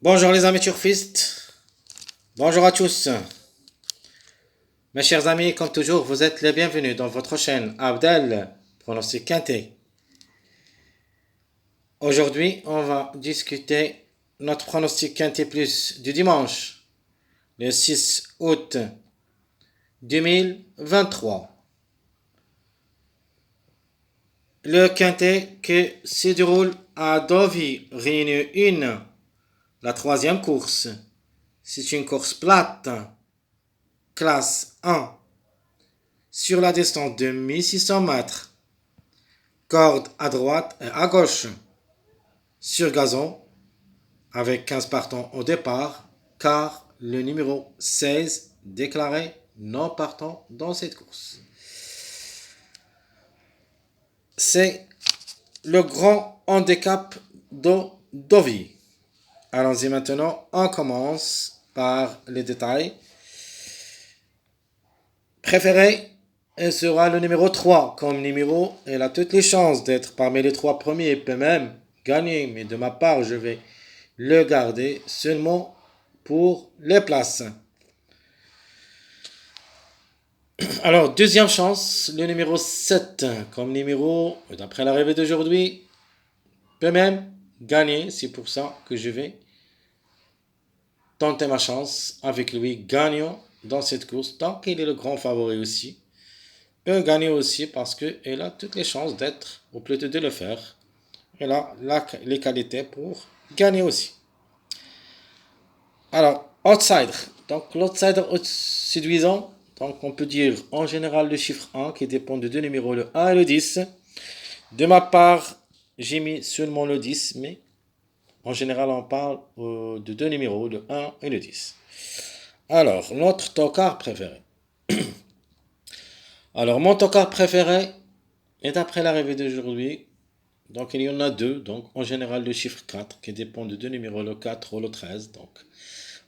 Bonjour les amis turfistes, bonjour à tous. Mes chers amis, comme toujours, vous êtes les bienvenus dans votre chaîne Abdel, pronostic quintet. Aujourd'hui, on va discuter notre pronostic quintet plus du dimanche, le 6 août 2023. Le quintet qui se déroule à Deauville, Réunion 1, la troisième course. C'est une course plate, classe 1. Sur la distance de 1600 mètres, corde à droite et à gauche, sur gazon, avec 15 partants au départ, car le numéro 16 déclaré non partant dans cette course. C'est le grand handicap de Deauville. Allons-y maintenant, on commence par les détails. Préféré sera le numéro 3 comme numéro. Elle a toutes les chances d'être parmi les 3 premiers et peut même gagner. Mais de ma part, je vais le garder seulement pour les places. Alors, deuxième chance, le numéro 7 comme numéro, d'après l'arrivée d'aujourd'hui, peut même gagner. C'est pour ça que je vais tenter ma chance avec lui gagnant dans cette course. Tant qu'il est le grand favori aussi. Peut gagner aussi parce qu'elle a toutes les chances d'être, ou plutôt de le faire. Elle a les qualités pour gagner aussi. Alors, outsider. Donc, l'outsider séduisant. Donc, on peut dire en général le chiffre 1 qui dépend de deux numéros, le 1 et le 10. De ma part, j'ai mis seulement le 10, mais en général, on parle de deux numéros, le 1 et le 10. Alors, notre tocard préféré. Alors, mon tocard préféré est après l'arrivée d'aujourd'hui. Donc, il y en a deux. Donc, en général, le chiffre 4 qui dépend de deux numéros, le 4 ou le 13. Donc,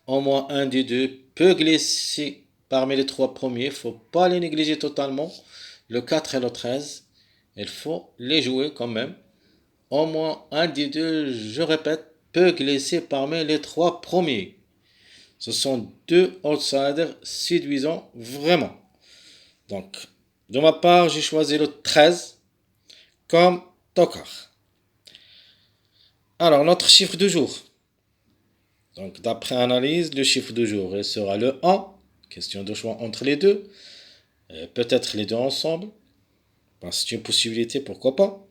au moins un des deux peut glisser parmi les trois premiers. Il ne faut pas les négliger totalement. Le 4 et le 13, il faut les jouer quand même. Au moins un des deux, je répète, peut glisser parmi les trois premiers. Ce sont deux outsiders séduisants vraiment. Donc, de ma part, j'ai choisi le 13 comme tocard. Alors, notre chiffre du jour. Donc, d'après analyse, le chiffre du jour sera le 1. Question de choix entre les deux. Peut-être les deux ensemble. C'est une possibilité, pourquoi pas.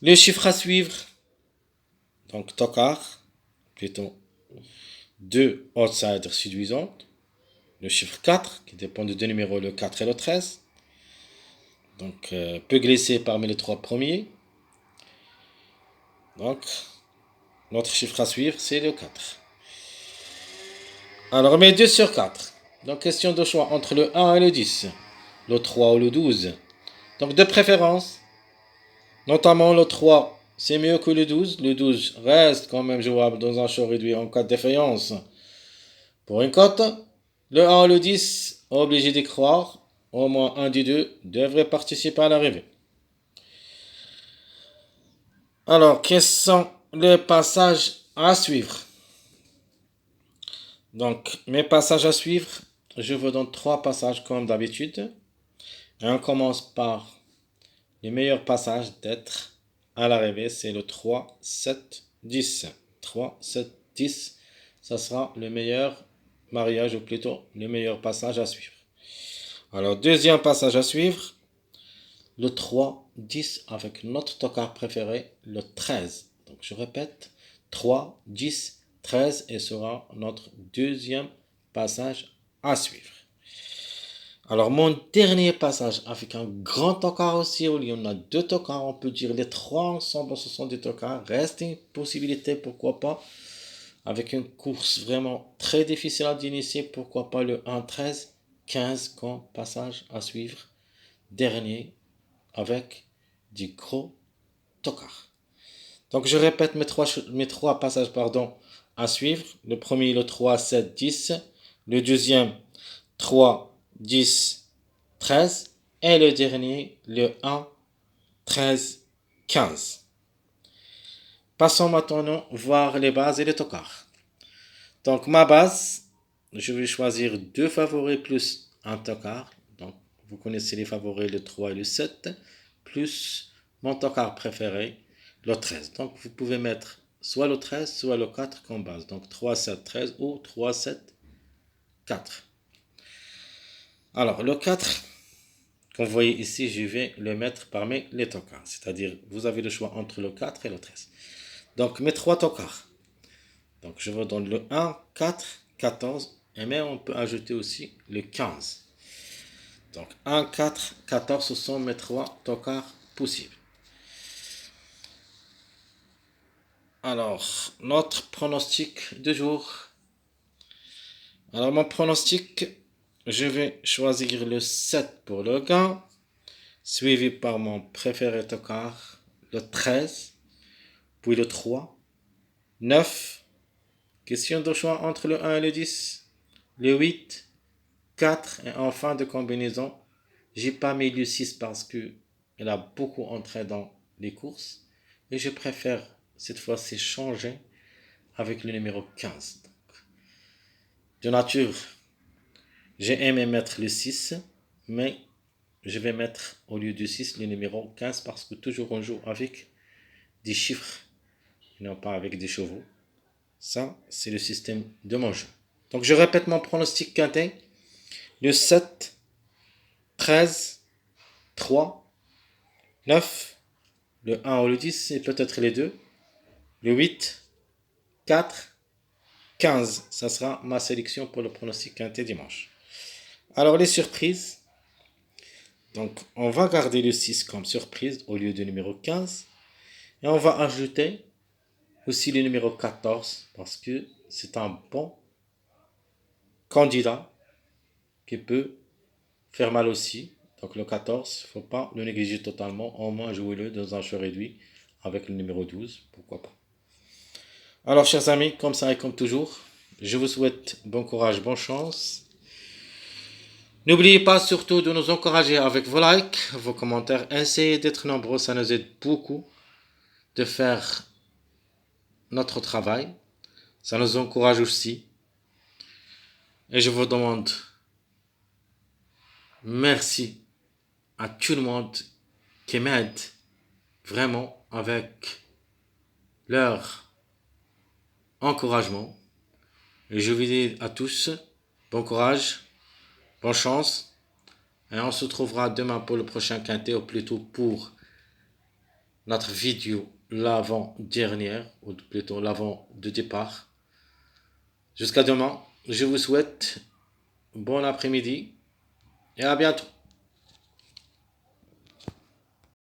Le chiffre à suivre. Donc, tocard. Plutôt deux outsiders séduisants. Le chiffre 4, qui dépend de deux numéros, le 4 et le 13. Donc, peut glisser parmi les trois premiers. Donc, notre chiffre à suivre, c'est le 4. Alors, on met 2 sur 4. Donc, question de choix entre le 1 et le 10. Le 3 ou le 12. Donc, de préférence, notamment le 3, c'est mieux que le 12. Le 12 reste quand même jouable dans un show réduit en cas de défaillance pour une cote. Le 1 et le 10, obligé d'y croire. Au moins un des deux devrait participer à l'arrivée. Alors, quels sont les passages à suivre? Donc, mes passages à suivre, je vous donne 3 passages comme d'habitude. Et on commence par les meilleurs passages d'être à l'arrivée, c'est le 3, 7, 10. 3, 7, 10, ça sera le meilleur mariage, ou plutôt le meilleur passage à suivre. Alors, deuxième passage à suivre, le 3, 10 avec notre tocard préféré, le 13. Donc, je répète, 3, 10, 13 et sera notre deuxième passage à suivre. Alors, mon dernier passage avec un grand tocard aussi, où il y en a deux tocards, on peut dire les trois ensemble, ce sont des tocards. Reste une possibilité, pourquoi pas, avec une course vraiment très difficile à initier, pourquoi pas le 1, 13, 15 comme passage à suivre. Dernier avec du gros tocard. Donc, je répète mes trois passages à suivre. Le premier, le 3, 7, 10. Le deuxième, 3, 10, 13. Et le dernier, le 1, 13, 15. Passons maintenant voir les bases et les tocards. Donc ma base, je vais choisir deux favoris plus un tocard. Donc vous connaissez les favoris, le 3 et le 7, plus mon tocard préféré, le 13. Donc vous pouvez mettre soit le 13, soit le 4 comme base. Donc 3, 7, 13 ou 3, 7, 4. Alors le 4, comme vous voyez ici, je vais le mettre parmi les tocards. C'est-à-dire, vous avez le choix entre le 4 et le 13. Donc mes trois tocards. Donc je vous donne le 1, 4, 14. Et même on peut ajouter aussi le 15. Donc 1, 4, 14, ce sont mes trois tocards possibles. Alors, notre pronostic du jour. Alors mon pronostic, je vais choisir le 7 pour le gain, suivi par mon préféré tocard, le 13, puis le 3, 9, question de choix entre le 1 et le 10, le 8, 4 et en fin de combinaison, j'ai pas mis le 6 parce que il a beaucoup entré dans les courses et je préfère cette fois-ci changer avec le numéro 15. De nature, j'ai aimé mettre le 6, mais je vais mettre au lieu du 6 le numéro 15 parce que toujours on joue avec des chiffres et non pas avec des chevaux. Ça, c'est le système de mon jeu. Donc je répète mon pronostic quintet. Le 7, 13, 3, 9, le 1 ou le 10 et peut-être les deux. Le 8, 4, 15. Ça sera ma sélection pour le pronostic quintet dimanche. Alors les surprises. Donc on va garder le 6 comme surprise au lieu du numéro 15. Et on va ajouter aussi le numéro 14 parce que c'est un bon candidat qui peut faire mal aussi. Donc le 14, il ne faut pas le négliger totalement. Au moins jouez-le dans un jeu réduit avec le numéro 12. Pourquoi pas. Alors chers amis, comme ça et comme toujours, je vous souhaite bon courage, bonne chance. N'oubliez pas surtout de nous encourager avec vos likes, vos commentaires. Essayez d'être nombreux, ça nous aide beaucoup de faire notre travail. Ça nous encourage aussi. Et je vous demande merci à tout le monde qui m'aide vraiment avec leur encouragement. Et je vous dis à tous, bon courage, bonne chance. Et on se retrouvera demain pour le prochain quintet, ou plutôt pour notre vidéo l'avant-dernière, ou plutôt l'avant de départ. Jusqu'à demain, je vous souhaite bon après-midi et à bientôt.